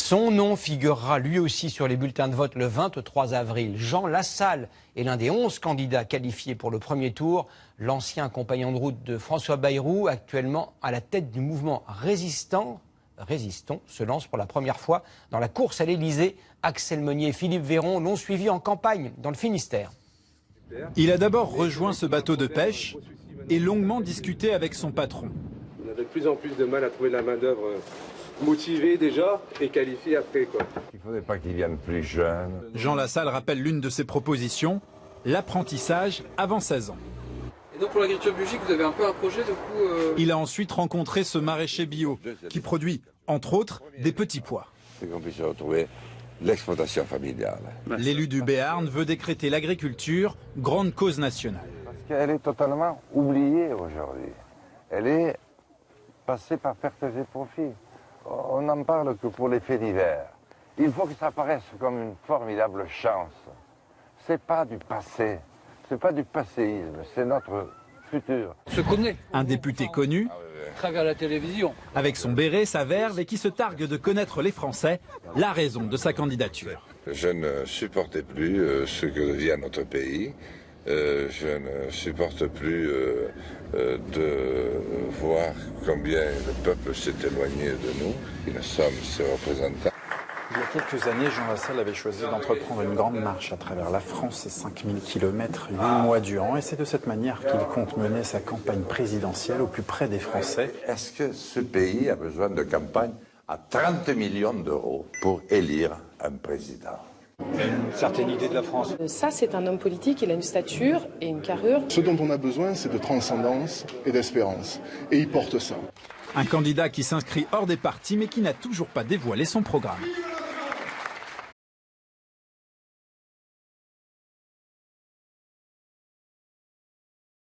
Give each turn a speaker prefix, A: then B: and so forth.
A: Son nom figurera lui aussi sur les bulletins de vote le 23 avril. Jean Lassalle est l'un des 11 candidats qualifiés pour le premier tour. L'ancien compagnon de route de François Bayrou, actuellement à la tête du mouvement Résistons, se lance pour la première fois dans la course à l'Élysée. Axel Meunier et Philippe Véron l'ont suivi en campagne dans le Finistère.
B: Il a d'abord rejoint ce bateau de pêche et longuement discuté avec son patron.
C: On avait de plus en plus de mal à trouver de la main-d'œuvre motivée déjà et qualifiée après, quoi.
D: Il ne faudrait pas qu'ils viennent plus jeunes.
B: Jean Lassalle rappelle l'une de ses propositions, l'apprentissage avant 16 ans.
E: Et donc pour l'agriculture biologique, vous avez un peu un projet de coup
B: Il a ensuite rencontré ce maraîcher bio qui produit, entre autres, des petits pois.
D: C'est qu'on puisse retrouver l'exploitation familiale.
B: L'élu du Béarn veut décréter l'agriculture grande cause nationale.
D: Parce qu'elle est totalement oubliée aujourd'hui. Elle est passée par pertes et profits. On n'en parle que pour les faits divers. Il faut que ça apparaisse comme une formidable chance. C'est pas du passé, c'est pas du passéisme, c'est notre futur.
E: se connaît
B: Un député connu,
E: à travers la télévision.
B: avec son béret, sa verve et qui se targue de connaître les Français, la raison de sa candidature.
F: Je ne supportais plus ce que devient notre pays. Je ne supporte plus de voir combien le peuple s'est éloigné de nous. Nous sommes ses représentants.
G: Il y a quelques années, Jean Lassalle avait choisi d'entreprendre une grande marche à travers la France, 5000 km, 8 mois durant. Et c'est de cette manière qu'il compte mener sa campagne présidentielle au plus près des Français.
D: Est-ce que ce pays a besoin de campagne à 30 millions d'euros pour élire un président?
E: Une certaine idée de la France.
H: Ça, c'est un homme politique, il a une stature et une carrure.
I: Ce dont on a besoin, c'est de transcendance et d'espérance. Et il porte ça.
B: Un candidat qui s'inscrit hors des partis mais qui n'a toujours pas dévoilé son programme.